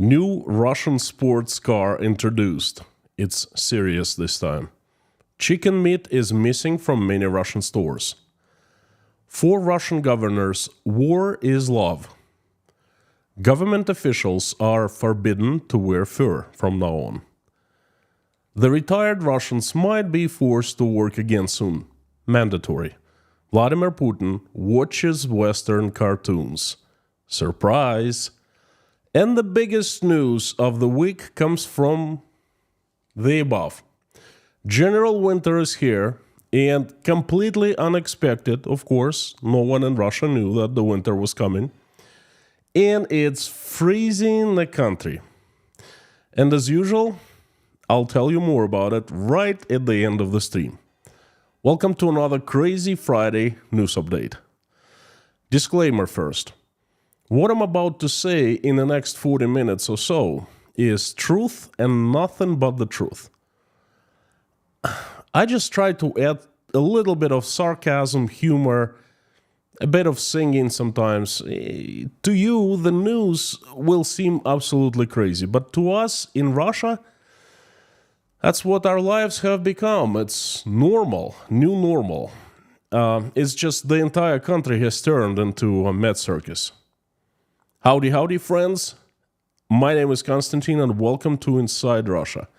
New Russian sports car introduced. It's serious this time. Chicken meat is missing from many Russian stores. For Russian governors, war is love. Government officials are forbidden to wear fur from now on. The retired Russians might be forced to work again soon. Mandatory. Vladimir Putin watches Western cartoons. Surprise! And the biggest news of the week comes from the above. General winter is here, and completely unexpected, of course. No one in Russia knew that the winter was coming. And it's freezing the country. And as usual, I'll tell you more about it right at the end of the stream. Welcome to another Crazy Friday news update. Disclaimer first. What I'm about to say in the next 40 minutes or so is truth and nothing but the truth. I just try to add a little bit of sarcasm, humor, a bit of singing sometimes. To you, the news will seem absolutely crazy, but to us in Russia, that's what our lives have become. It's normal, new normal. It's just the entire country has turned into a mad circus. Howdy, howdy, friends. My name is Konstantin, and welcome to Inside Russia.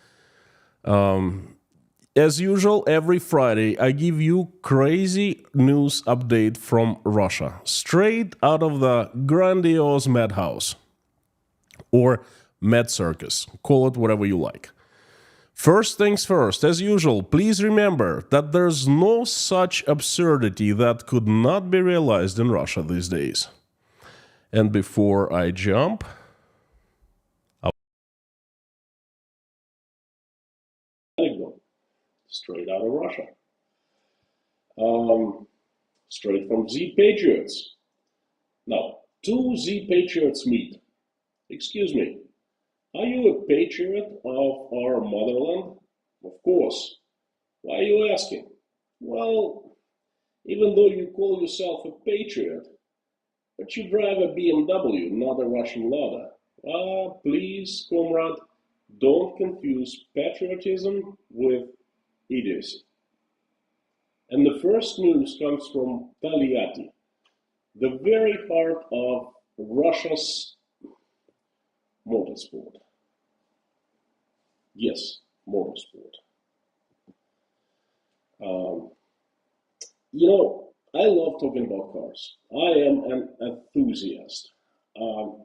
As usual, every Friday, I give you crazy news update from Russia, straight out of the grandiose madhouse, or mad circus. Call it whatever you like. First things first, as usual, please remember that there's no such absurdity that could not be realized in Russia these days. And before I jump, straight out of Russia. Straight from Z Patriots. Now, two Z Patriots meet. Excuse me, are you a patriot of our motherland? Of course. Why are you asking? Well, even though you call yourself a patriot, but you drive a BMW, not a Russian Lada. Please, comrade, don't confuse patriotism with idiocy. And the first news comes from Taliati, the very heart of Russia's motorsport. Yes, motorsport. I love talking about cars. I am an enthusiast.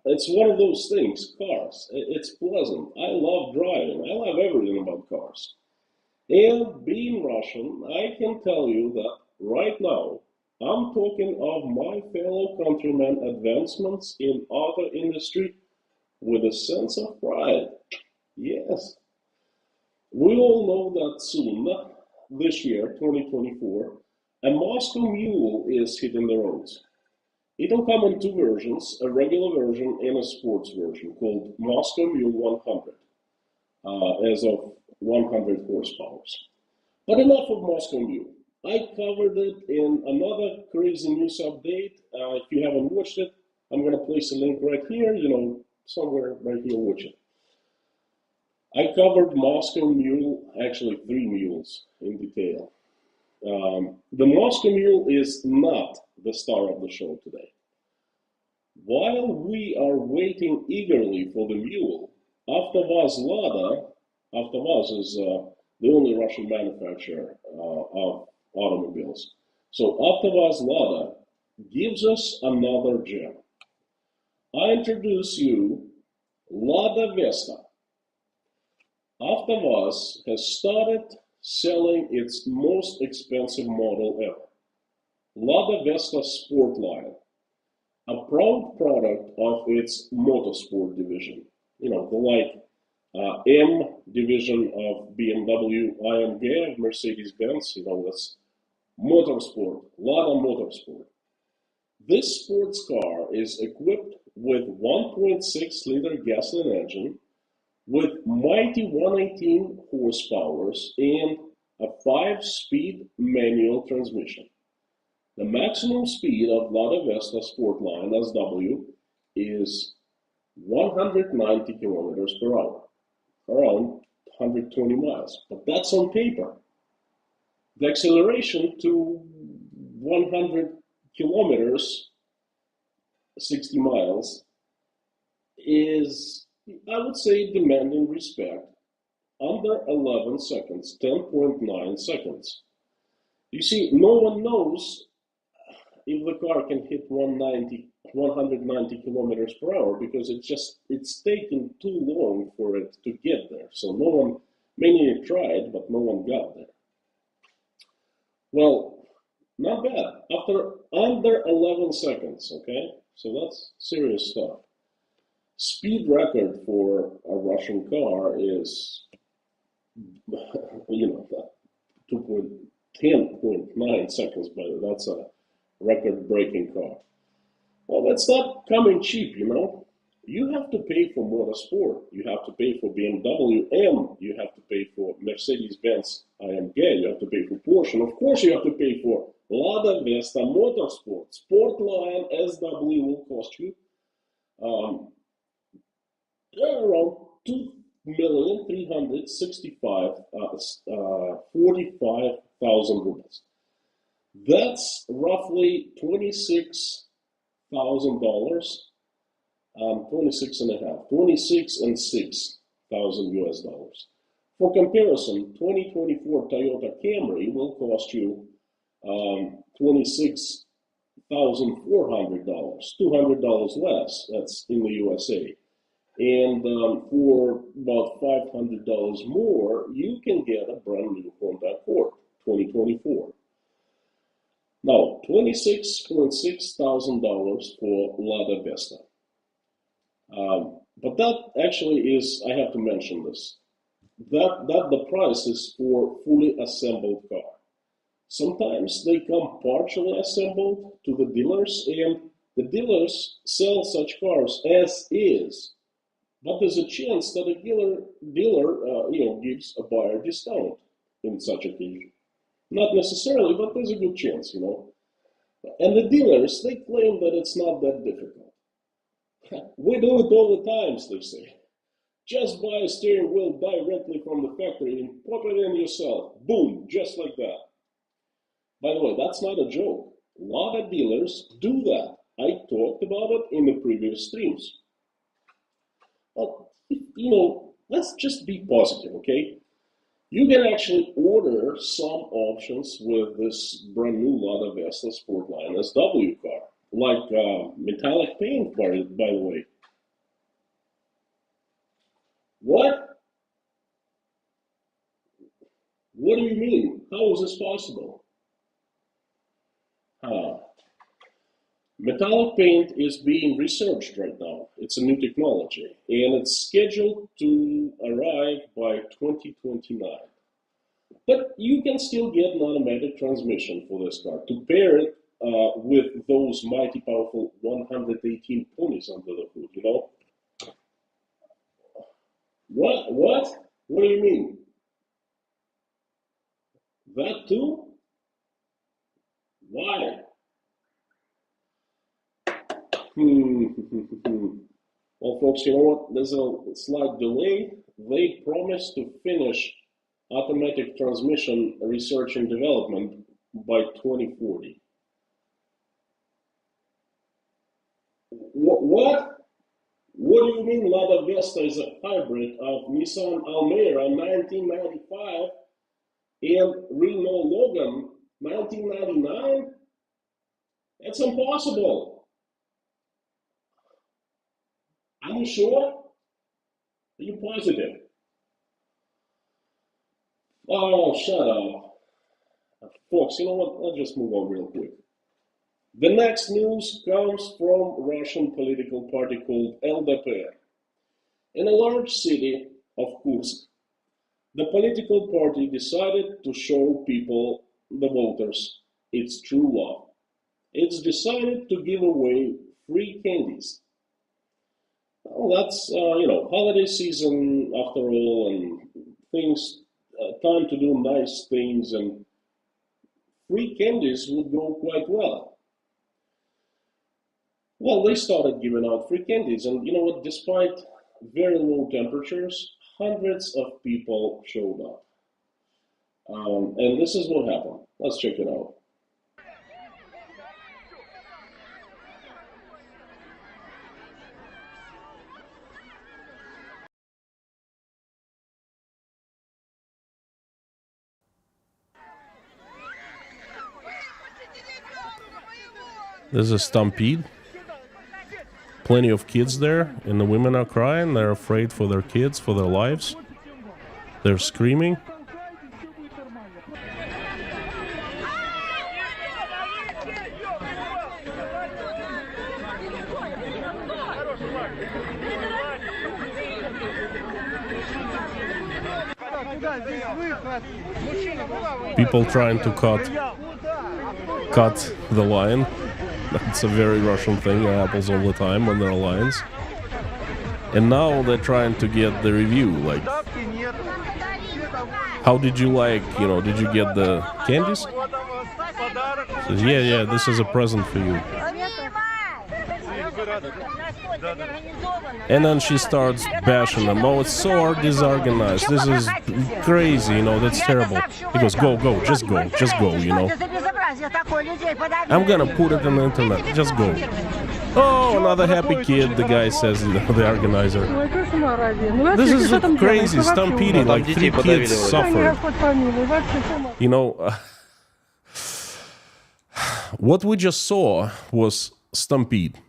It's one of those things, cars. It's pleasant. I love driving. I love everything about cars. And being Russian, I can tell you that right now, I'm talking of my fellow countrymen advancements in auto industry with a sense of pride. Yes. We all know that soon, this year, 2024, a Moscow Mule is hitting the roads. It'll come in two versions, a regular version and a sports version called Moscow Mule 100, as of 100 horsepower. But enough of Moscow Mule. I covered it in another crazy news update. If you haven't watched it, I'm going to place a link right here, somewhere right here, watch it. I covered Moscow Mule, actually 3 mules in detail. The Moscow Mule is not the star of the show today. While we are waiting eagerly for the Mule, AvtoVAZ Lada, AvtoVAZ is the only Russian manufacturer of automobiles. So AvtoVAZ Lada gives us another gem. I introduce you Lada Vesta. AvtoVAZ has started selling its most expensive model ever, Lada Vesta Sport line, a proud product of its motorsport division. The M division of BMW, IMG of Mercedes-Benz, that's motorsport, Lada Motorsport. This sports car is equipped with 1.6-liter gasoline engine with mighty 118 horsepower and a 5-speed manual transmission. The maximum speed of Lada Vesta Sportline SW is 190 kilometers per hour, around 120 miles. But that's on paper. The acceleration to 100 kilometers, 60 miles, is, I would say, demanding respect. Under 11 seconds, 10.9 seconds. You see, no one knows if the car can hit 190 kilometers per hour because it's taken too long for it to get there. So no one, many tried, but no one got there. Well, not bad. After under 11 seconds, okay? So that's serious stuff. Speed record for a Russian car is, you know, 10.9 seconds, but that's a record-breaking car. Well, that's not coming cheap, you know. You have to pay for motorsport. You have to pay for BMW M. You have to pay for Mercedes-Benz AMG. You have to pay for Porsche. And of course, you have to pay for Lada Vesta Motorsport. Sportline SW will cost you um, around 2,365,45,000 rubles. That's roughly $26,000, 26 and a half, 26 and 6,000 US dollars. For comparison, 2024 Toyota Camry will cost you $26,400, $200 less. That's in the USA. And for about $500 more, you can get a brand new Honda Accord 2024. Now, $26,600 for Lada Vesta. But that actually is, I have to mention this, that the price is for fully assembled car. Sometimes they come partially assembled to the dealers, and the dealers sell such cars as is. But there's a chance that a dealer gives a buyer discount in such occasion. Not necessarily, but there's a good chance, you know. And the dealers, they claim that it's not that difficult. We do it all the times, they say. Just buy a steering wheel directly from the factory and pop it in yourself. Boom, just like that. By the way, that's not a joke. A lot of dealers do that. I talked about it in the previous streams. But, let's just be positive, okay? You can actually order some options with this brand new Lada Vesta Sportline SW car, like metallic paint, by the way. What? What do you mean? How is this possible? Huh. Metallic paint is being researched right now. It's a new technology, and it's scheduled to arrive by 2029. But you can still get an automatic transmission for this car to pair it with those mighty powerful 118 ponies under the hood, you know? What? What? What do you mean? That too? Why? Well, folks, you know what? There's a slight delay. They promised to finish automatic transmission research and development by 2040. What? What do you mean Lada Vesta is a hybrid of Nissan Almera 1995 and Renault Logan 1999? It's impossible. Are you sure? Are you positive? Oh, shut up. Folks, you know what? Let's just move on real quick. The next news comes from Russian political party called LDP. In a large city of Kursk, the political party decided to show people, the voters, its true love. It's decided to give away free candies. Well, that's, holiday season after all, and things, time to do nice things, and free candies would go quite well. Well, they started giving out free candies, and you know what? Despite very low temperatures, hundreds of people showed up. And this is what happened. Let's check it out. There's a stampede. Plenty of kids there, and the women are crying. They're afraid for their kids, for their lives. They're screaming. People trying to cut the line. That's a very Russian thing. It happens all the time when there are lines. And now they're trying to get the review. Like, how did you like? You know, did you get the candies? Says, yeah, this is a present for you. And then she starts bashing them. Oh, it's so disorganized. This is crazy, you know, that's terrible. He goes, go, just go, you know. I'm gonna put it on the internet, just go. Oh, another happy kid, the guy says, you know, the organizer. This is crazy, stampede, like 3 kids suffered. You know, what we just saw was stampede.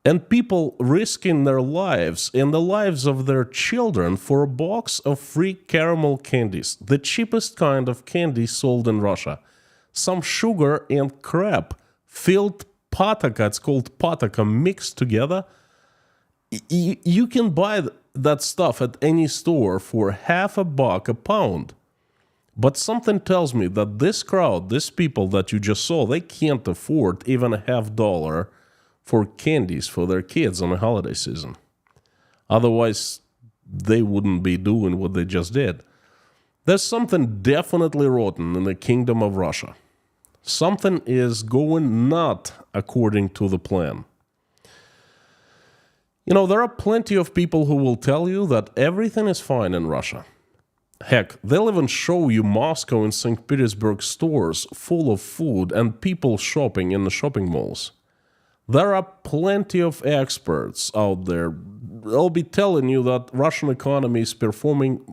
And people risking their lives and the lives of their children for a box of free caramel candies, the cheapest kind of candy sold in Russia. Some sugar and crap filled pataka, it's called pataka, mixed together. You can buy that stuff at any store for $50 a pound. But something tells me that this crowd, these people that you just saw, they can't afford even a $50 for candies for their kids on the holiday season. Otherwise, they wouldn't be doing what they just did. There's something definitely rotten in the kingdom of Russia. Something is going not according to the plan. You know, there are plenty of people who will tell you that everything is fine in Russia. Heck, they'll even show you Moscow and St. Petersburg stores full of food and people shopping in the shopping malls. There are plenty of experts out there. They'll be telling you that Russian economy is performing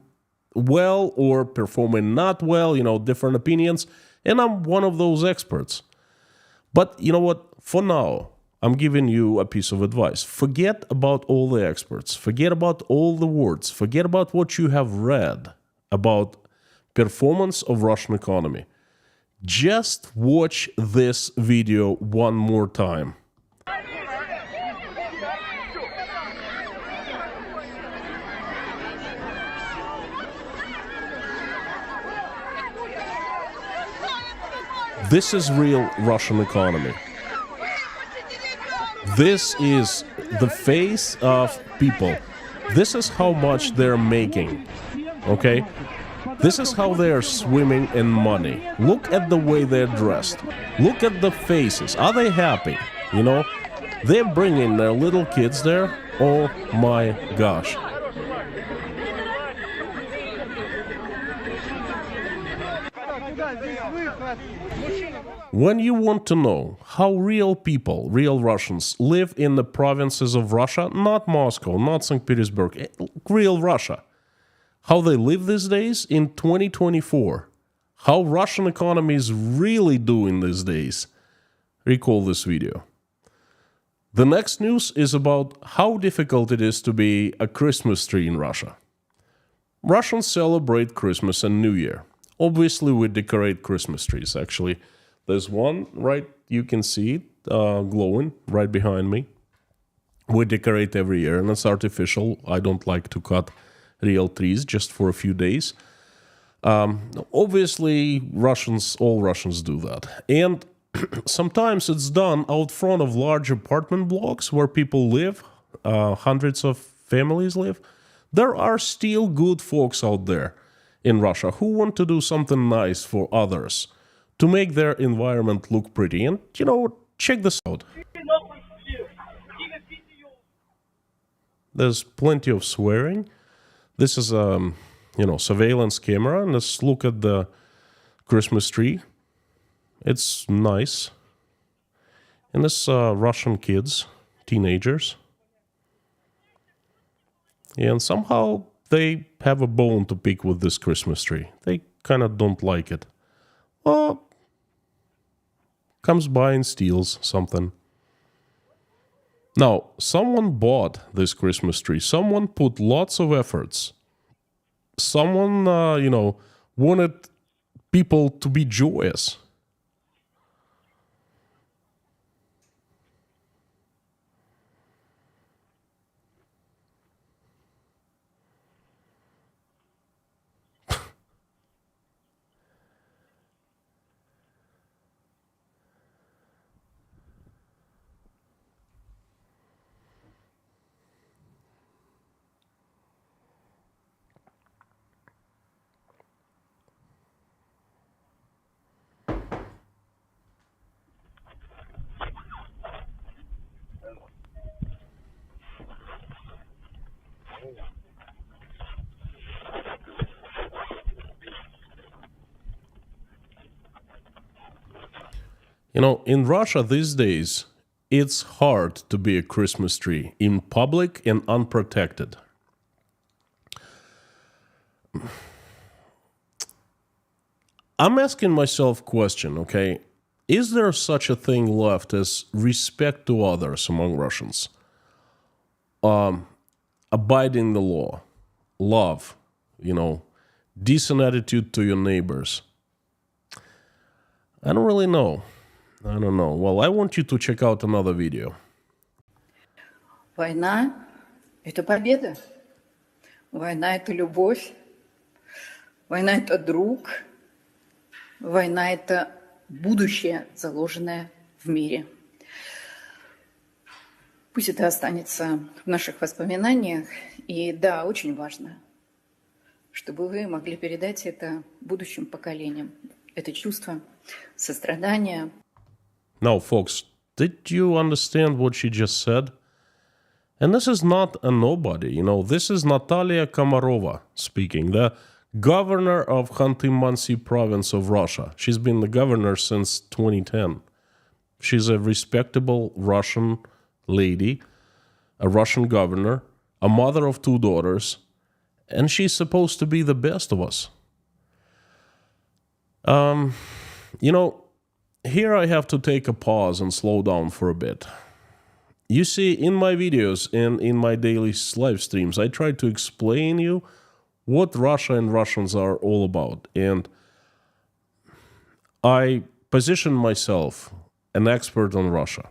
well or performing not well, you know, different opinions. And I'm one of those experts. But you know what? For now, I'm giving you a piece of advice. Forget about all the experts. Forget about all the words. Forget about what you have read about performance of Russian economy. Just watch this video one more time. This is real Russian economy. This is the face of people. This is how much they're making. Okay? This is how they are swimming in money. Look at the way they're dressed. Look at the faces. Are they happy? You know? They're bringing their little kids there. Oh my gosh. When you want to know how real people, real Russians, live in the provinces of Russia, not Moscow, not St. Petersburg, real Russia, how they live these days in 2024, how Russian economy is really doing these days, recall this video. The next news is about how difficult it is to be a Christmas tree in Russia. Russians celebrate Christmas and New Year. Obviously, we decorate Christmas trees, actually. There's one, right, you can see it glowing right behind me. We decorate every year, and it's artificial. I don't like to cut real trees just for a few days. Obviously, all Russians do that. And sometimes it's done out front of large apartment blocks where people live, hundreds of families live. There are still good folks out there in Russia who want to do something nice for others, to make their environment look pretty. And, you know, check this out. There's plenty of swearing. This is a surveillance camera, and let's look at the Christmas tree. It's nice. And it's Russian kids, teenagers. And somehow they have a bone to pick with this Christmas tree. They kind of don't like it. Well, comes by and steals something. Now, someone bought this Christmas tree. Someone put lots of efforts. Someone, wanted people to be joyous. In Russia these days, it's hard to be a Christmas tree in public and unprotected. I'm asking myself a question, okay? Is there such a thing left as respect to others among Russians? Abiding the law, love, decent attitude to your neighbors. I don't really know. I don't know. Well, I want you to check out another video. Война – это победа. Война – это любовь. Война – это друг. Война – это будущее, заложенное в мире. Пусть это останется в наших воспоминаниях. И да, очень важно, чтобы вы могли передать это будущим поколениям. Это чувство сострадания. Now, folks, did you understand what she just said? And this is not a nobody, this is Natalia Komarova speaking, the governor of Khanty-Mansi province of Russia. She's been the governor since 2010. She's a respectable Russian lady, a Russian governor, a mother of 2 daughters, and she's supposed to be the best of us. Here I have to take a pause and slow down for a bit. You see, in my videos and in my daily live streams, I try to explain you what Russia and Russians are all about. And I position myself an expert on Russia.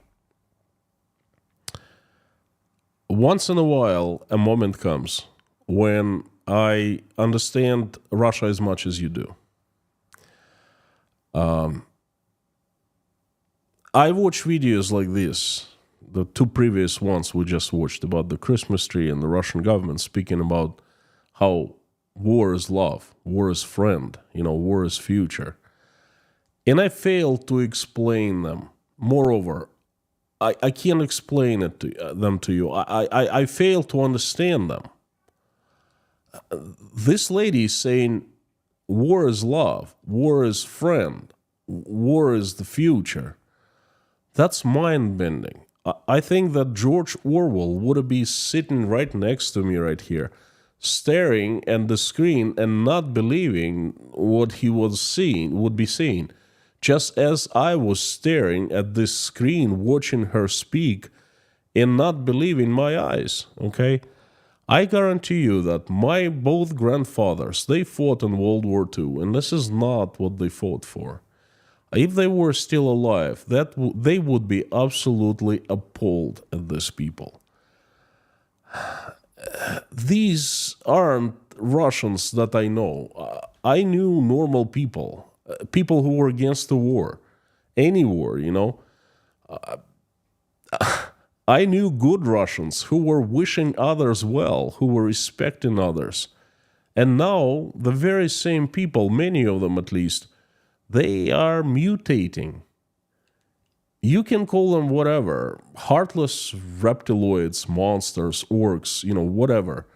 Once in a while, a moment comes when I understand Russia as much as you do. I watch videos like this, the 2 previous ones we just watched about the Christmas tree and the Russian government speaking about how war is love, war is friend, war is future. And I fail to explain them. Moreover, I can't explain them to you. I fail to understand them. This lady is saying war is love, war is friend, war is the future. That's mind-bending. I think that George Orwell would be sitting right next to me right here, staring at the screen and not believing what he would be seeing, just as I was staring at this screen watching her speak and not believing my eyes, okay? I guarantee you that my both grandfathers, they fought in World War II, and this is not what they fought for. If they were still alive, they would be absolutely appalled at these people. These aren't Russians that I know. I knew normal people, people who were against the war, any war, I knew good Russians who were wishing others well, who were respecting others. And now, the very same people, many of them at least, they are mutating You can call them whatever, heartless reptiloids, monsters, orcs, whatever.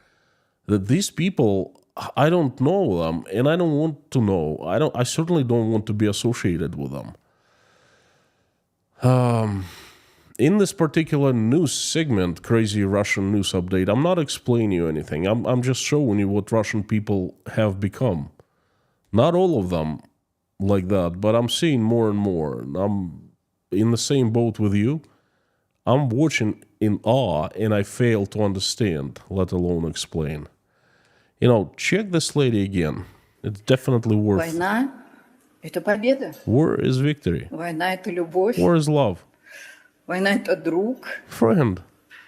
That these people, I don't know them, and I don't want to know. I certainly don't want to be associated with them. In this particular news segment, Crazy Russian News Update, I'm not explaining you anything. I'm just showing you what Russian people have become. Not all of them like that, but I'm seeing more and more. I'm in the same boat with you. I'm watching in awe, and I fail to understand, let alone explain. Check this lady again. It's definitely worth. Война – это победа. Where is victory? Война – это любовь. Where is love? Война – это друг. Friend.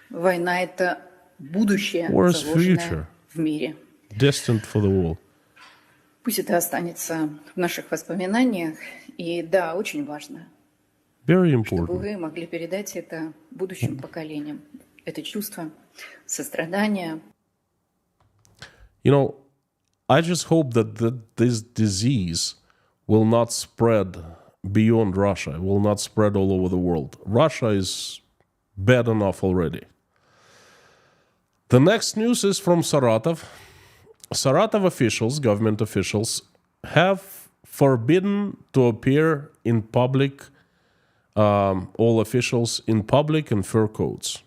Война – это будущее, Where is заложенное future? в мире. Destined for the world. Пусть это останется в наших воспоминаниях. И да, очень важно, Very чтобы important. вы могли передать это будущим поколениям. Это чувство сострадания. I just hope that this disease will not spread beyond Russia, will not spread all over the world. Russia is bad enough already. The next news is from Saratov. Saratov officials, government officials, have forbidden to appear in public, all officials in public in fur coats.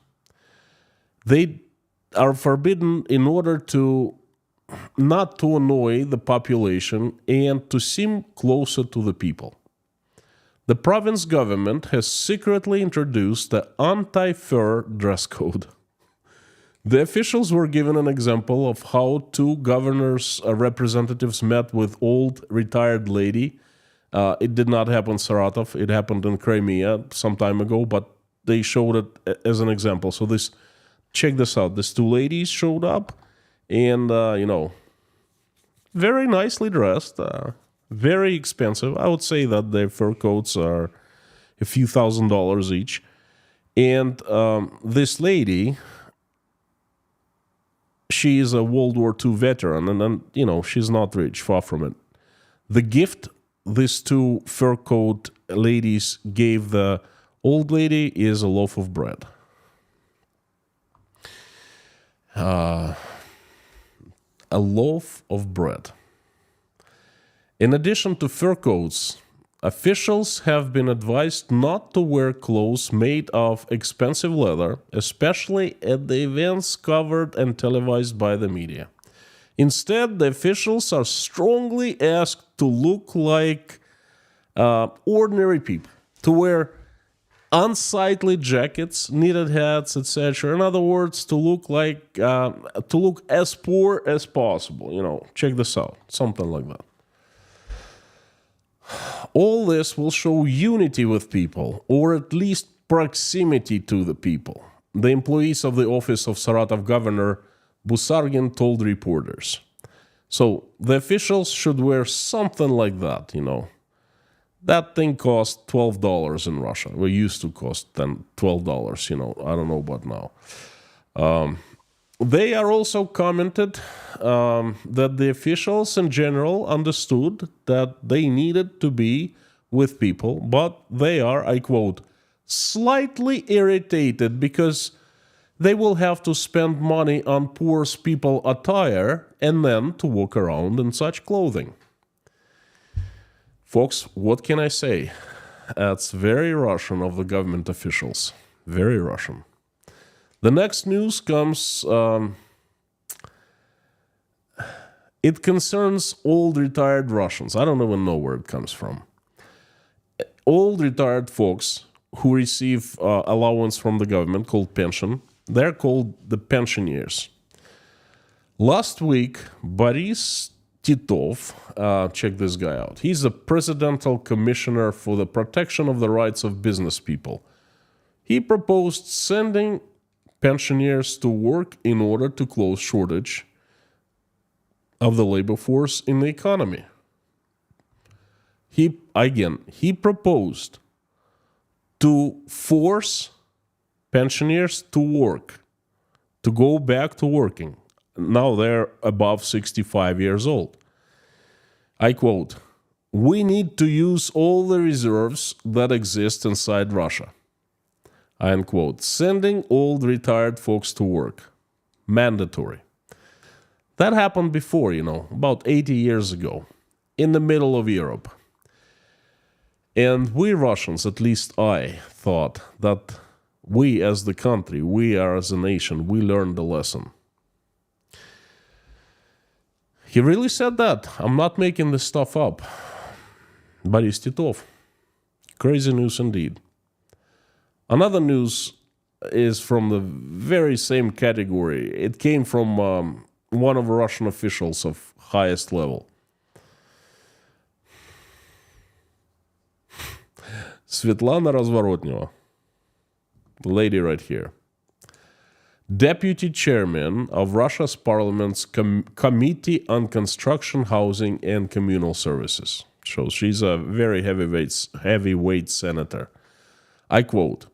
They are forbidden in order to not to annoy the population and to seem closer to the people. The province government has secretly introduced the anti-fur dress code. The officials were given an example of how two governors' representatives met with old retired lady. It did not happen in Saratov. It happened in Crimea some time ago, but they showed it as an example. So check this out. These two ladies showed up and, very nicely dressed, very expensive. I would say that their fur coats are a few $1,000s each. And this lady, she is a World War II veteran, and she's not rich, far from it. The gift these two fur coat ladies gave the old lady is a loaf of bread. A loaf of bread. In addition to fur coats, officials have been advised not to wear clothes made of expensive leather, especially at the events covered and televised by the media. Instead, the officials are strongly asked to look like ordinary people, to wear unsightly jackets, knitted hats, etc. In other words, to look as poor as possible. Check this out, something like that. All this will show unity with people, or at least proximity to the people. The employees of the office of Saratov governor Busargin told reporters. So the officials should wear something like that. That thing cost $12 in Russia. We used to cost then $12. I don't know about now. They are also commented that the officials in general understood that they needed to be with people, but they are, I quote, slightly irritated because they will have to spend money on poor people attire and then to walk around in such clothing. Folks, what can I say? That's very Russian of the government officials. Very Russian. The next news comes, it concerns old retired Russians. I don't even know where it comes from. Old retired folks who receive allowance from the government called pension, they're called the pensioners. Last week, Boris Titov, check this guy out. He's the Presidential Commissioner for the Protection of the Rights of Business People. He proposed sending pensioners to work in order to close shortage of the labor force in the economy. He proposed to force pensioners to work, to go back to working. Now they're above 65 years old. I quote, we need to use all the reserves that exist inside Russia. End quote. Sending old retired folks to work. Mandatory. That happened before, about 80 years ago, in the middle of Europe. And we Russians, at least I, thought that we as the country, we are as a nation, we learned the lesson. He really said that. I'm not making this stuff up. Boris Titov. Crazy news indeed. Another news is from the very same category. It came from one of the Russian officials of highest level. Svetlana Razvorotneva, the lady right here, deputy chairman of Russia's parliament's Committee on Construction, Housing and Communal Services. So she's a very heavyweight senator. I quote,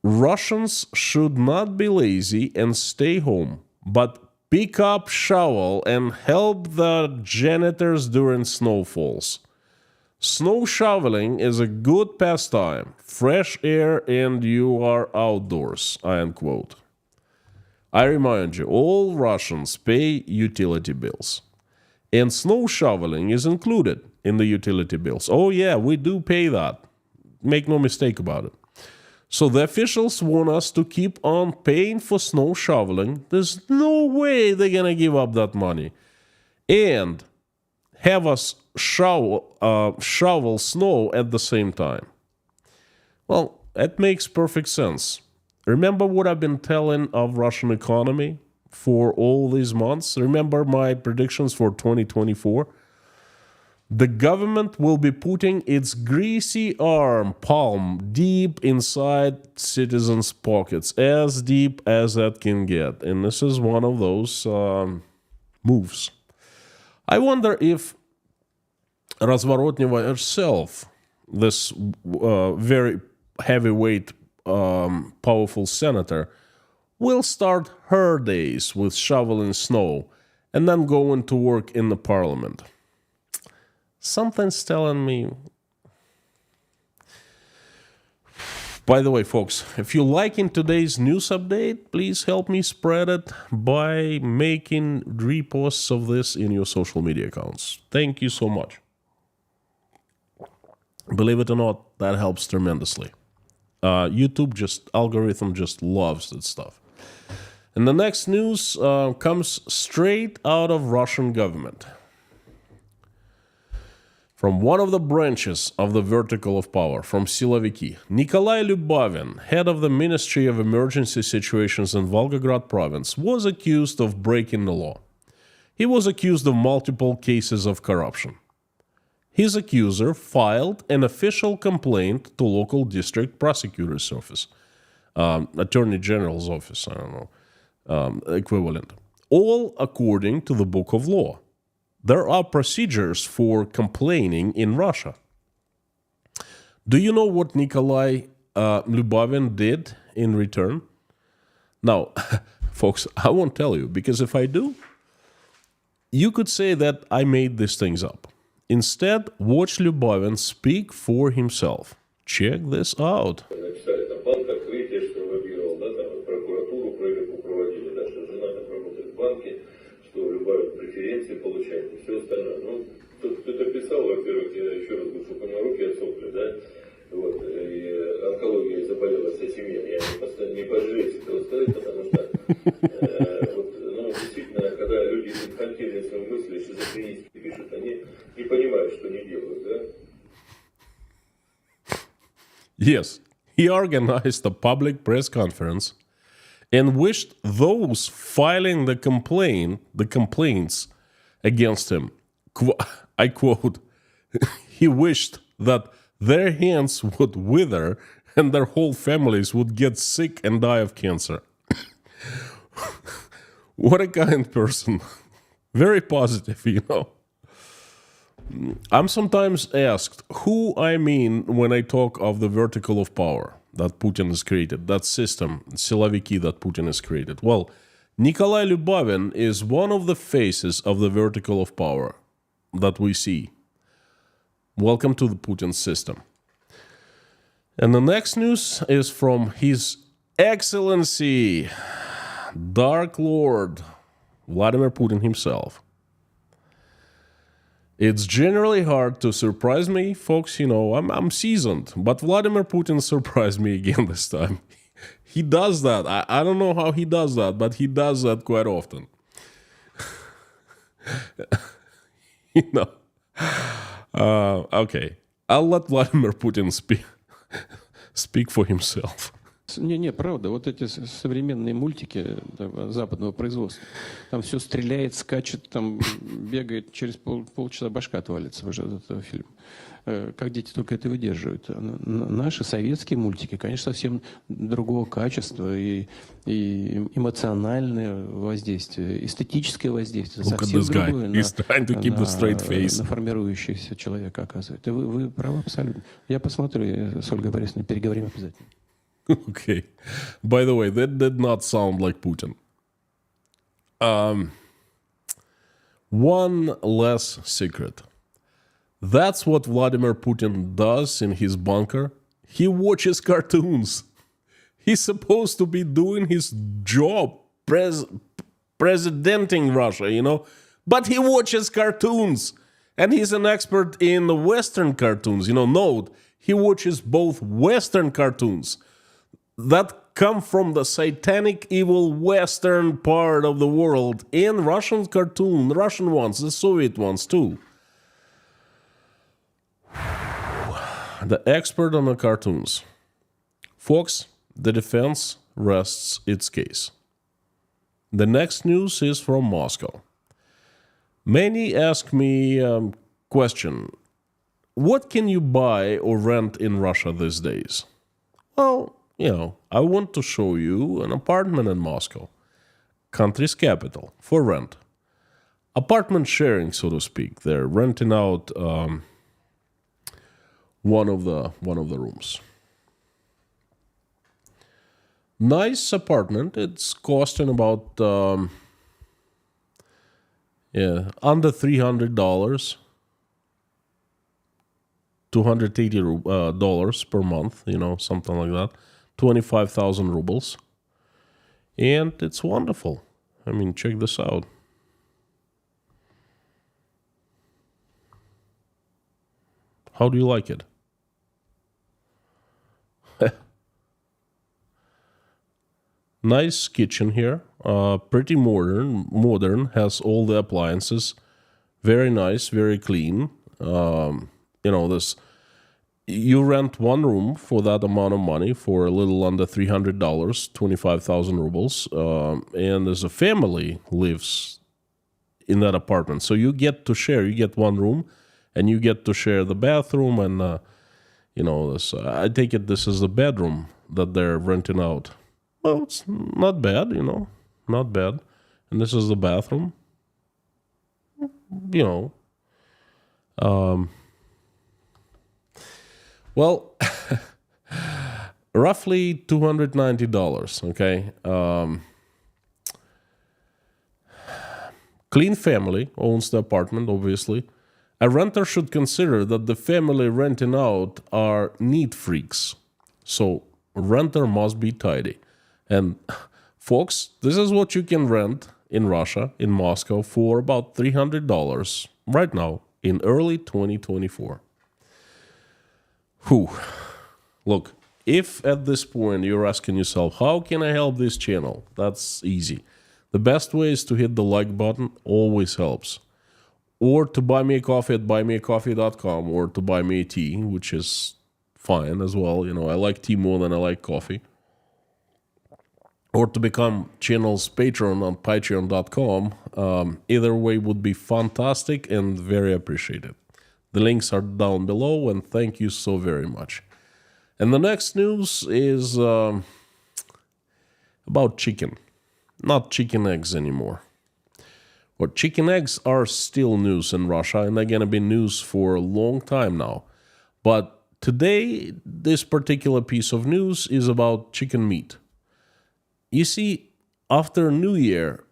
Russians should not be lazy and stay home, but pick up shovel and help the janitors during snowfalls. Snow shoveling is a good pastime, fresh air and you are outdoors, end quote. I remind you, all Russians pay utility bills. And snow shoveling is included in the utility bills. Oh yeah, we do pay that. Make no mistake about it. So the officials want us to keep on paying for snow shoveling. There's no way they're going to give up that money. And have us shovel snow at the same time. Well, that makes perfect sense. Remember what I've been telling of Russian economy for all these months? Remember my predictions for 2024? The government will be putting its greasy palm deep inside citizens' pockets, as deep as that can get. And this is one of those moves. I wonder if Razvorotneva herself, this very heavyweight, powerful senator, will start her days with shoveling snow and then going to work in the parliament. Something's telling me. By the way, folks, if you're liking today's news update, please help me spread it by making reposts of this in your social media accounts. Thank you so much. Believe it or not, that helps tremendously. YouTube algorithm just loves that stuff. And the next news comes straight out of Russian government. From one of the branches of the vertical of power, from Siloviki, Nikolai Lyubavin, head of the Ministry of Emergency Situations in Volgograd province, was accused of breaking the law. He was accused of multiple cases of corruption. His accuser filed an official complaint to local district prosecutor's office, attorney general's office, equivalent, all according to the book of law. There are procedures for complaining in Russia. Do you know what Nikolai Lyubavin did in return? Now, folks, I won't tell you, because if I do, you could say that I made these things up. Instead, watch Lyubavin speak for himself. Check this out. Получает и все остальное. Ну, тот, кто это писал, во-первых, я еще раз говорю, чтобы у него руки отсохли, да, вот, и онкология заболела вся семья, я не пожалею этого сказать, потому что, действительно, когда люди инфантильные свои мысли, шизофренически пишут, они не понимают, что они делают, да. Yes, he organized a public press conference and wished those filing the complaints against him, I quote, he wished that their hands would wither and their whole families would get sick and die of cancer. What a kind person. Very positive, you know. I'm sometimes asked who I mean when I talk of the vertical of power that Putin has created, that system, Siloviki that Putin has created. Well, Nikolai Lyubavin is one of the faces of the vertical of power that we see. Welcome to the Putin system. And the next news is from His Excellency, Dark Lord, Vladimir Putin himself. It's generally hard to surprise me, folks. You know, I'm seasoned, but Vladimir Putin surprised me again this time. He does that. I don't know how he does that, but he does that quite often. You know. Okay. I'll let Vladimir Putin speak for himself. Не, правда, вот эти современные мультики западного производства, там все стреляет, скачет, там бегает, через полчаса башка отвалится уже от этого фильма. Как дети только это выдерживают. Наши советские мультики, конечно, совсем другого качества, и эмоциональное воздействие, эстетическое воздействие совсем другое на формирующийся человека оказывает. И вы правы абсолютно. Я посмотрю с Ольгой Борисовной, переговорим обязательно. Okay. By the way, that did not sound like Putin. One less secret. That's what Vladimir Putin does in his bunker. He watches cartoons. He's supposed to be doing his job, presidenting Russia, you know, but he watches cartoons. And he's an expert in the Western cartoons. You know, note, he watches both Western cartoons that come from the satanic, evil Western part of the world, and Russian cartoon, Russian ones, the Soviet ones too. The expert on the cartoons. Folks, the defense rests its case. The next news is from Moscow. Many ask me question, what can you buy or rent in Russia these days? Well, you know, I want to show you an apartment in Moscow, country's capital, for rent. Apartment sharing, so to speak. They're renting out one of the rooms. Nice apartment. It's costing about under $300, $280 per month. You know, something like that. 25,000 rubles. And it's wonderful. I mean, check this out. How do you like it? Nice kitchen here. Pretty modern. Has all the appliances. Very nice, very clean. You know, this... You rent one room for that amount of money for a little under $300, 25,000 rubles, and as a family lives in that apartment. So you get to share. You get one room, and you get to share the bathroom, and you know, this. I take it this is the bedroom that they're renting out. Well, it's not bad, you know, not bad. And this is the bathroom. You know. Well, roughly $290, okay? Clean family owns the apartment, obviously. A renter should consider that the family renting out are neat freaks. So, renter must be tidy. And, folks, this is what you can rent in Russia, in Moscow, for about $300 right now in early 2024. Whew. Look, if at this point you're asking yourself, how can I help this channel? That's easy. The best way is to hit the like button, always helps. Or to buy me a coffee at buymeacoffee.com, or to buy me a tea, which is fine as well. You know, I like tea more than I like coffee. Or to become channel's patron on patreon.com. Either way would be fantastic and very appreciated. The links are down below, and thank you so very much. And the next news is about chicken. Not chicken eggs anymore. Well, chicken eggs are still news in Russia, and they're going to be news for a long time now. But today, this particular piece of news is about chicken meat. You see, after New Year,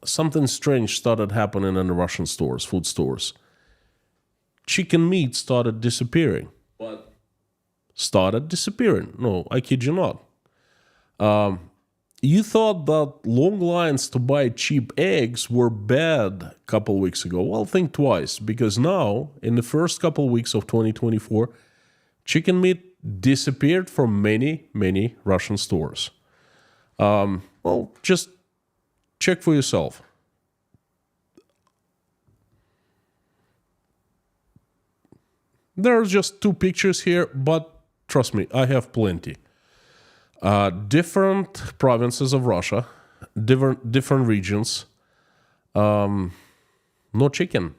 something strange started happening in the Russian stores, food stores. chicken meat started disappearing. But Started disappearing. No, I kid you not. You thought that long lines to buy cheap eggs were bad a couple weeks ago. Well, think twice, because now, in the first couple weeks of 2024, chicken meat disappeared from many, many Russian stores. Well, just check for yourself. There are just 2 pictures here, but trust me, I have plenty. Different provinces of Russia, different regions. No chicken.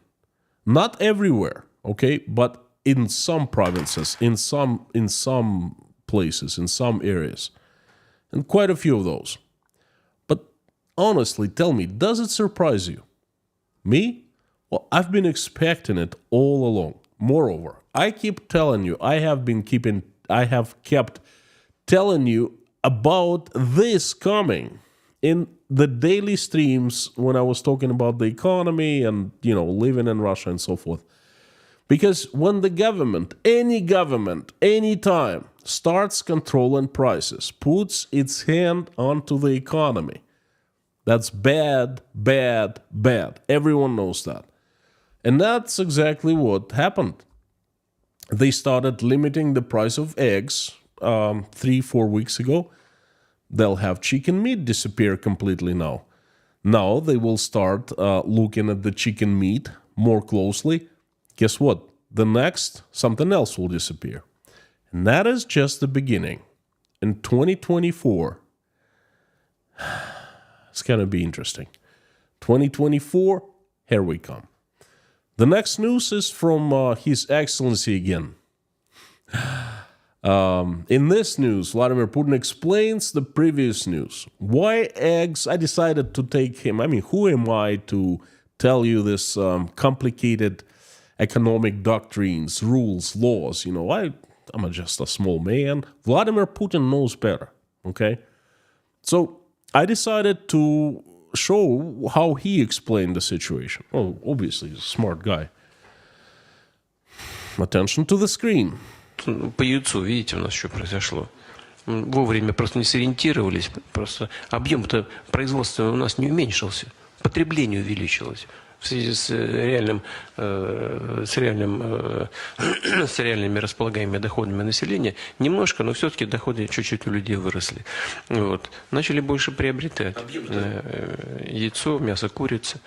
Not everywhere, okay? But in some provinces, in some places, in some areas. And quite a few of those. But honestly, tell me, does it surprise you? Me? Well, I've been expecting it all along. Moreover, I keep telling you, I have kept telling you about this coming in the daily streams when I was talking about the economy and, living in Russia and so forth. Because when the government, anytime, starts controlling prices, puts its hand onto the economy, that's bad, bad, bad. Everyone knows that. And that's exactly what happened. They started limiting the price of eggs 3-4 weeks ago. They'll have chicken meat disappear completely now. Now they will start looking at the chicken meat more closely. Guess what? The next, something else will disappear. And that is just the beginning. In 2024, it's going to be interesting. 2024, here we come. The next news is from His Excellency again. In this news, Vladimir Putin explains the previous news. Why eggs? I decided to take him. I mean, who am I to tell you this complicated economic doctrines, rules, laws? I'm just a small man. Vladimir Putin knows better, okay? So I decided to show how he explained the situation. Oh, obviously, he's a smart guy. Attention to the screen. По яйцу, видите, у нас что произошло. Вовремя просто не сориентировались. Просто объем-то производства у нас не уменьшился. Потребление увеличилось. В связи с реальными располагаемыми доходами населения немножко, но все-таки доходы чуть-чуть у людей выросли. Вот. Начали больше приобретать яйцо, мясо курицы.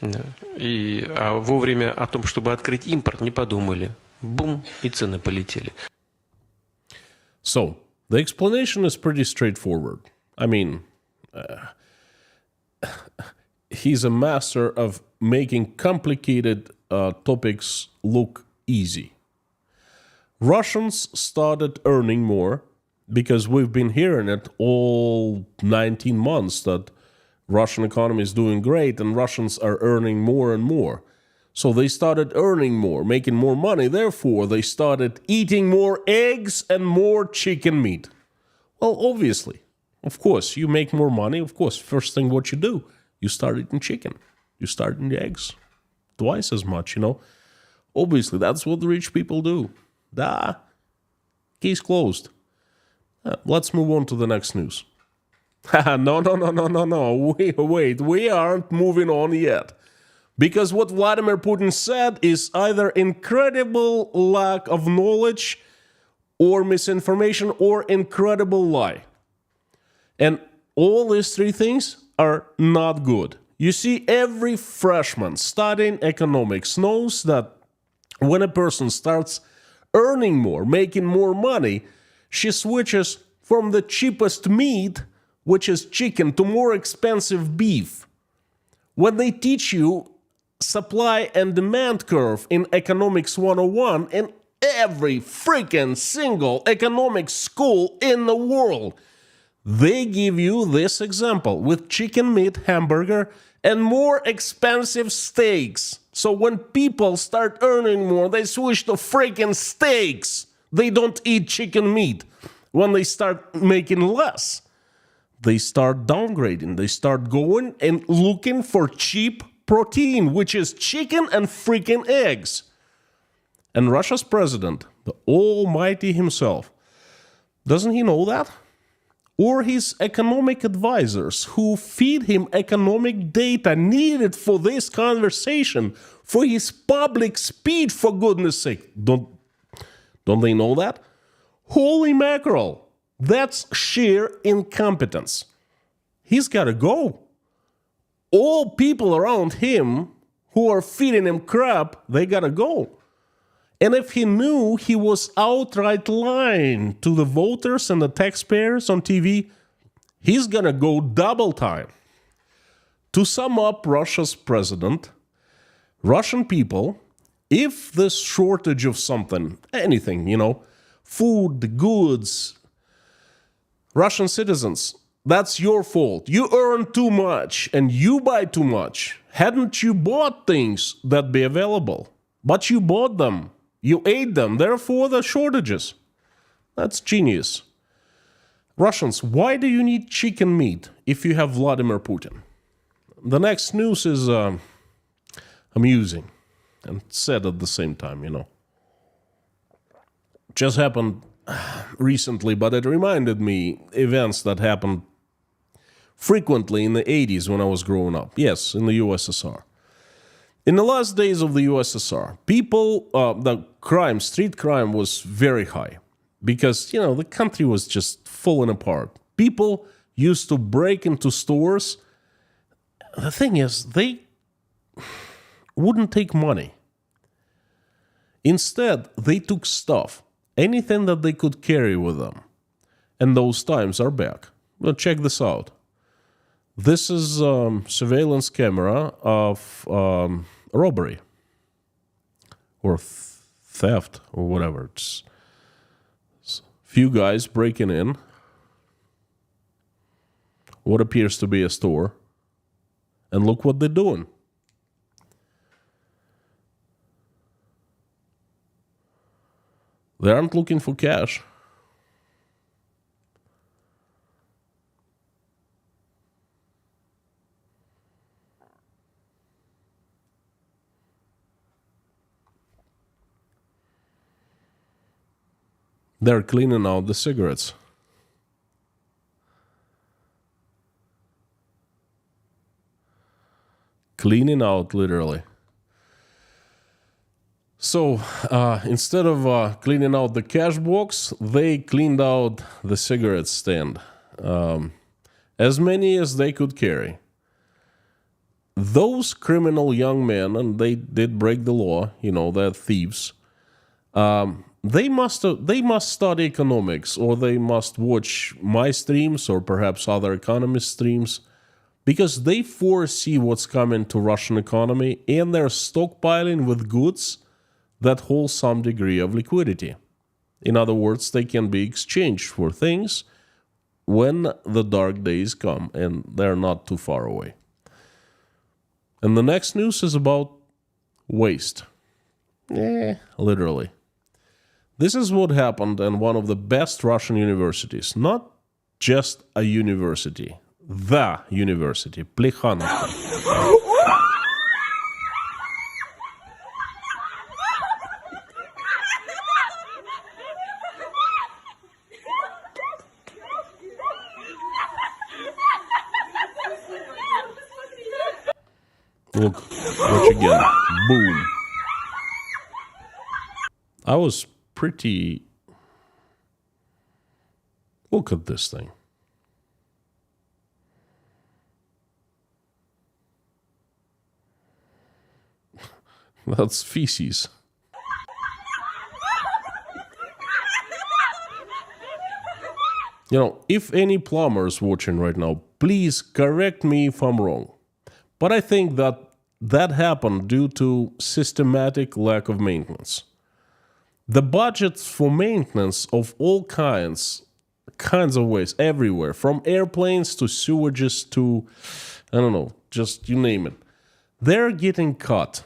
А вовремя о том, чтобы открыть импорт, не подумали. Бум, и цены полетели. So, the explanation is pretty straightforward. I mean, he's a master of making complicated topics look easy. Russians started earning more because we've been hearing it all 19 months that Russian economy is doing great and Russians are earning more and more. So they started earning more, making more money. Therefore, they started eating more eggs and more chicken meat. Well, obviously, of course, you make more money. Of course, first thing what you do, you start eating chicken. You start eating eggs. Twice as much, Obviously, that's what the rich people do. Case closed. Let's move on to the next news. No. Wait, we aren't moving on yet. Because what Vladimir Putin said is either incredible lack of knowledge or misinformation or incredible lie. And all these 3 things are not good. You see, every freshman studying economics knows that when a person starts earning more, making more money, she switches from the cheapest meat, which is chicken, to more expensive beef. When they teach you supply and demand curve in Economics 101 in every freaking single economics school in the world, they give you this example with chicken meat, hamburger, and more expensive steaks. So when people start earning more, they switch to freaking steaks. They don't eat chicken meat. When they start making less, they start downgrading. They start going and looking for cheap protein, which is chicken and freaking eggs. And Russia's president, the Almighty himself, doesn't he know that? Or his economic advisors who feed him economic data needed for this conversation, for his public speech, for goodness sake. Don't they know that? Holy mackerel, that's sheer incompetence. He's got to go. All people around him who are feeding him crap, they got to go. And if he knew he was outright lying to the voters and the taxpayers on TV, he's gonna go double time. To sum up Russia's president, Russian people, if this shortage of something, anything, food, goods, Russian citizens, that's your fault. You earn too much and you buy too much. Hadn't you bought things that be available? But you bought them. You ate them, therefore the shortages. That's genius. Russians, why do you need chicken meat if you have Vladimir Putin? The next news is amusing and sad at the same time, Just happened recently, but it reminded me events that happened frequently in the 80s when I was growing up. Yes, in the USSR. In the last days of the USSR, street crime was very high because, the country was just falling apart. People used to break into stores. The thing is, they wouldn't take money. Instead, they took stuff, anything that they could carry with them. And those times are back. Well, check this out. This is surveillance camera of robbery or theft or whatever. It's few guys breaking in what appears to be a store, and look what they're doing. They aren't looking for cash. They're cleaning out the cigarettes. Cleaning out, literally. So, instead of cleaning out the cash box, they cleaned out the cigarette stand. As many as they could carry. Those criminal young men, and they did break the law, they're thieves, they must study economics, or they must watch my streams or perhaps other economist streams, because they foresee what's coming to Russian economy, and they're stockpiling with goods that hold some degree of liquidity. In other words, they can be exchanged for things when the dark days come, and they're not too far away. And the next news is about waste. Literally. This is what happened in one of the best Russian universities. Not just a university. The university. Plekhanov. Look, watch again. Boom. I was pretty... Look at this thing. That's feces. If any plumbers watching right now, please correct me if I'm wrong. But I think that happened due to systematic lack of maintenance. The budgets for maintenance of all kinds of ways, everywhere, from airplanes to sewages to, I don't know, just you name it, they're getting cut.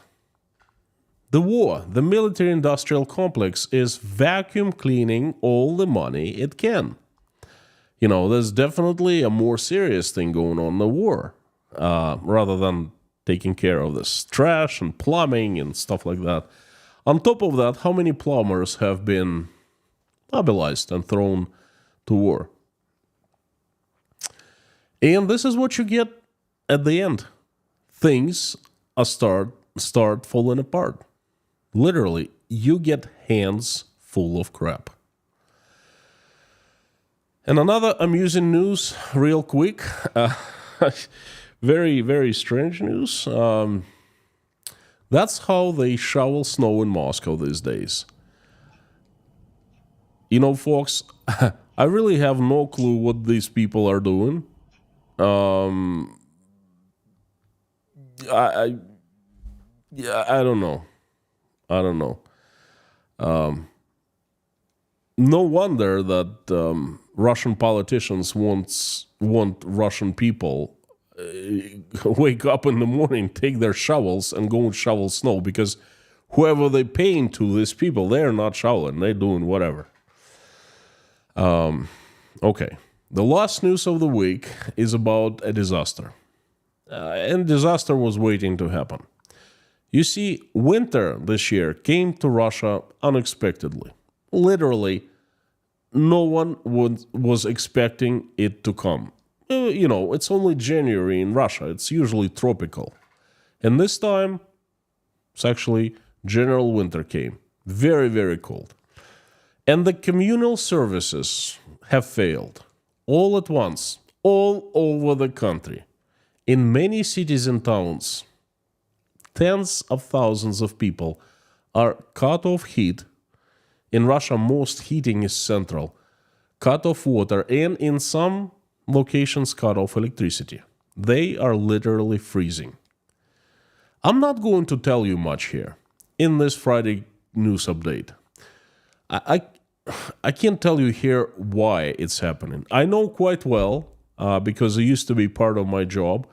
The war, the military-industrial complex, is vacuum cleaning all the money it can. There's definitely a more serious thing going on in the war, rather than taking care of this trash and plumbing and stuff like that. On top of that, how many plumbers have been mobilized and thrown to war? And this is what you get at the end. Things are start falling apart. Literally, you get hands full of crap. And another amusing news, real quick. Very, very strange news. That's how they shovel snow in Moscow these days. You know, folks, I really have no clue what these people are doing. I don't know. I don't know. No wonder that Russian politicians want Russian people wake up in the morning, take their shovels, and go and shovel snow, because whoever they're paying to, these people, they're not shoveling. They're doing whatever. Okay. The last news of the week is about a disaster. And disaster was waiting to happen. You see, winter this year came to Russia unexpectedly. Literally, no one was expecting it to come. You know, it's only January in Russia. It's usually tropical. And this time, it's actually general winter came. Very, very cold. And the communal services have failed. All at once, all over the country. In many cities and towns, tens of thousands of people are cut off heat. In Russia, most heating is central. Cut off water, and in some locations, cut off electricity. They are literally freezing. I'm not going to tell you much here in this Friday news update. I can't tell you here why it's happening. I know quite well because it used to be part of my job,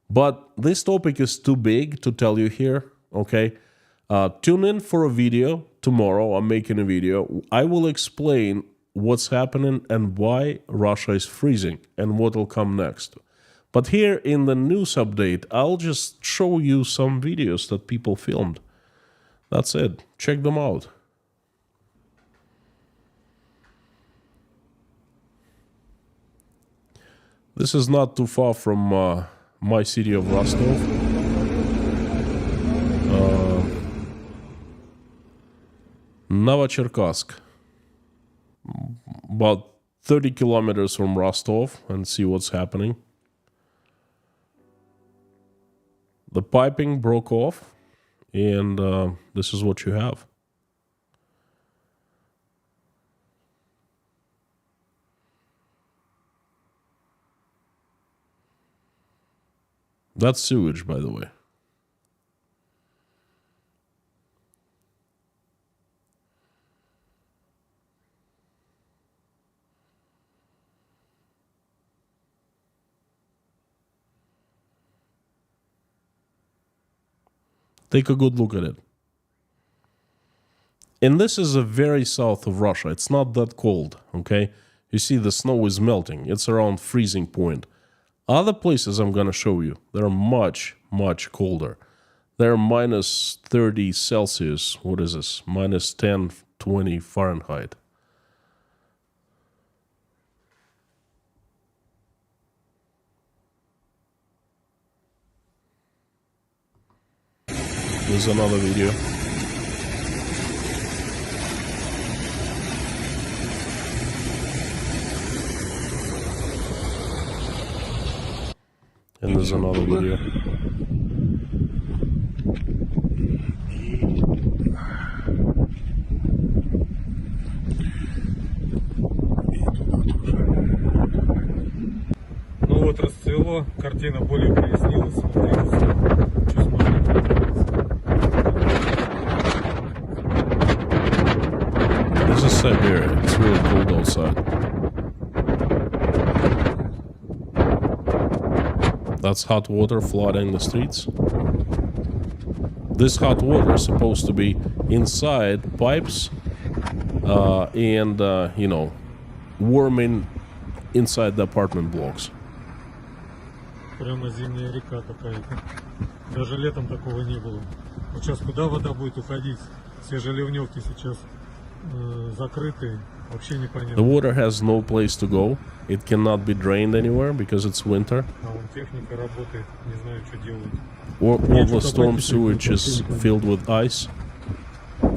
but this topic is too big to tell you here, okay? Tune in for a video tomorrow. I'm making a video. I will explain what's happening and why Russia is freezing and what will come next. But here in the news update, I'll just show you some videos that people filmed. That's it. Check them out. This is not too far from my city of Rostov. Novocherkassk. About 30 kilometers from Rostov, and see what's happening. The piping broke off, and this is what you have. That's sewage, by the way. Take a good look at it. And this is the very south of Russia. It's not that cold, okay? You see the snow is melting. It's around freezing point. Other places I'm going to show you, they're much, much colder. They're minus 30 Celsius. What is this? Minus 10, 20 Fahrenheit. Here's another video. And there's another video. Ну вот расцвело, картина более прояснилась. Смотрите, что смотрите. This is Siberia. It's really cold outside. That's hot water flooding the streets. This hot water is supposed to be inside pipes and, you know, warming inside the apartment blocks. Прямо зимняя река какая-то. Даже летом такого не было. Вот сейчас куда вода будет уходить? Все же ливневки сейчас закрыты, вообще The непонятно. water has no place to go. It cannot be drained anywhere because it's winter. А вон техника работает, не знаю, что делают. All the storm sewage is filled with ice.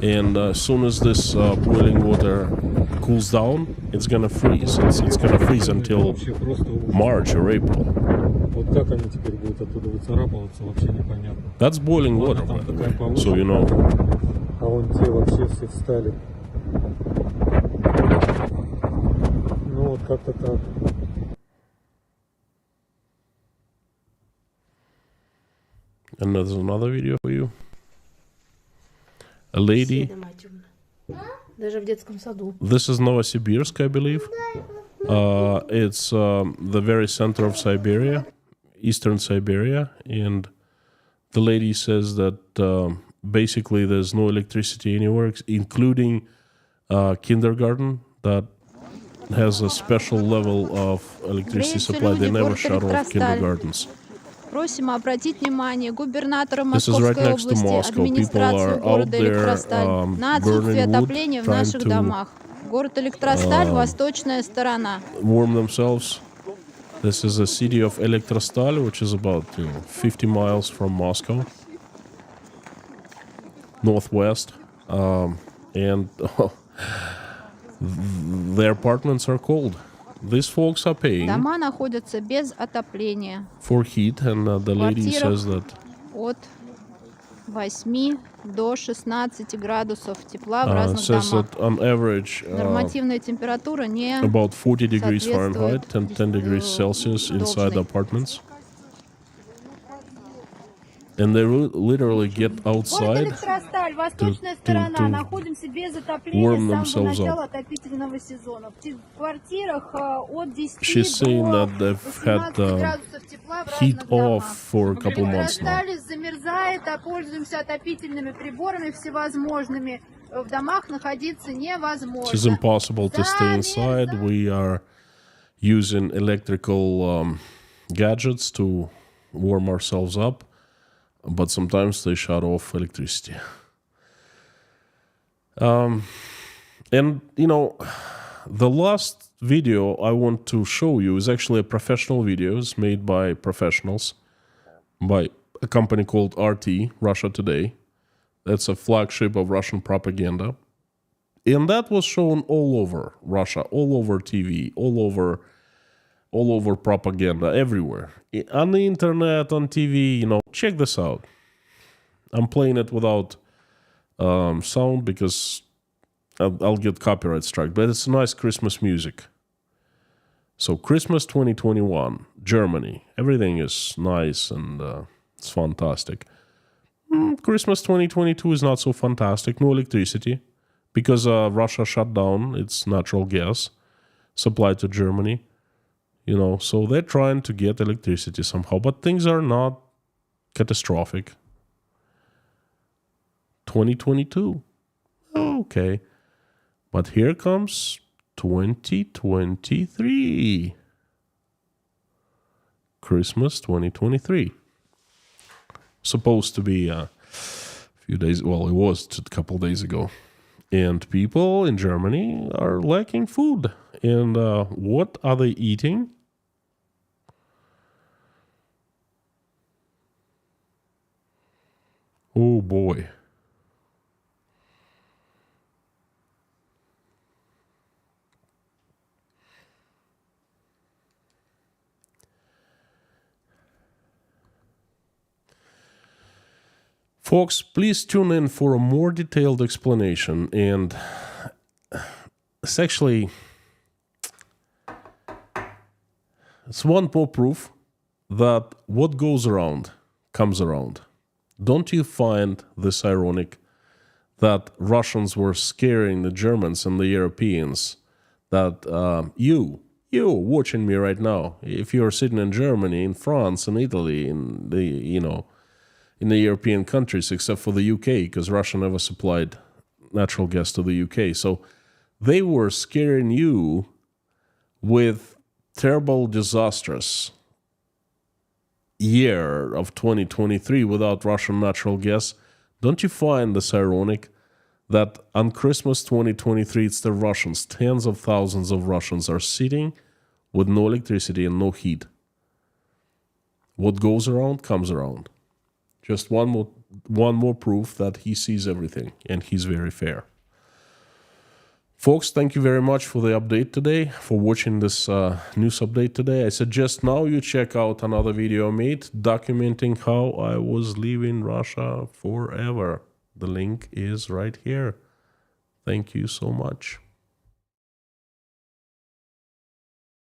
And as soon as this boiling water cools down, it's gonna freeze. It's gonna freeze until Вообще просто ужас. March or April. Вот как они теперь будут оттуда выцарапываться, вообще непонятно. That's boiling water, by the way. So you know. А вон те вообще все встали. Ну вот как-то так. And there's another video for you. A lady. Даже в детском саду. This is Novosibirsk, I believe. It's the very center of Siberia, eastern Siberia, and the lady says that basically there's no electricity anywhere, including kindergarten that has a special level of electricity supply. They never shut off kindergartens. Просим обратить внимание губернатора This is right Московской next to области, Moscow. People администрацию are out города there Электросталь на отсутствие burning wood, отопления в наших trying to домах. Город Электросталь, восточная сторона. warm themselves. This is a city of Elektrostal, which is about 50 miles from Moscow, northwest, and their apartments are cold. These folks are paying Дома находятся без отопления. for heat, and the lady says that От 8 до 16 градусов тепла в разных says домах. that on average Нормативная температура не about 40 degrees соответствует Fahrenheit and 10 degrees Celsius inside the должной. apartments. And they literally get Город outside. Электросталь, восточная to сторона. Находимся без отопления warm с самого themselves начала up. отопительного сезона. В квартирах от 10 She's saying до that they've had 18 градусов тепла в heat разных off домах. for a couple months now. Электросталь замерзает, а пользуемся отопительными приборами всевозможными. В домах находиться невозможно. It's impossible to stay inside. We are using electrical gadgets to warm ourselves up, but sometimes they shut off electricity. And, you know, the last video I want to show you is actually a professional video. It's made by professionals, by a company called RT, Russia Today. That's a flagship of Russian propaganda. And that was shown all over Russia, all over TV, all over propaganda, everywhere. On the internet, on TV, you know, check this out. I'm playing it without sound because I'll get copyright strike, but it's nice Christmas music. So Christmas 2021, Germany, everything is nice and it's fantastic. Christmas 2022 is not so fantastic, no electricity, because Russia shut down its natural gas supply to Germany, you know, so they're trying to get electricity somehow, but things are not catastrophic. 2022, okay. But here comes 2023. Christmas 2023. Supposed to be a few days, well, it was a couple days ago. And people in Germany are lacking food. And what are they eating? Oh boy. Folks, please tune in for a more detailed explanation. And it's actually, it's one more proof that what goes around comes around. Don't you find this ironic that Russians were scaring the Germans and the Europeans that you watching me right now, if you're sitting in Germany, in France, in Italy, in the, you know, in the European countries, except for the UK, because Russia never supplied natural gas to the UK. So they were scaring you with terrible, disastrous year of 2023 without Russian natural gas. Don't you find this ironic that on Christmas 2023, it's the Russians. Tens of thousands of Russians are sitting with no electricity and no heat. What goes around comes around. Just one more proof that he sees everything and he's very fair. Folks, thank you very much for the update today, for watching this news update today. I suggest now you check out another video I made documenting how I was leaving Russia forever. The link is right here. Thank you so much.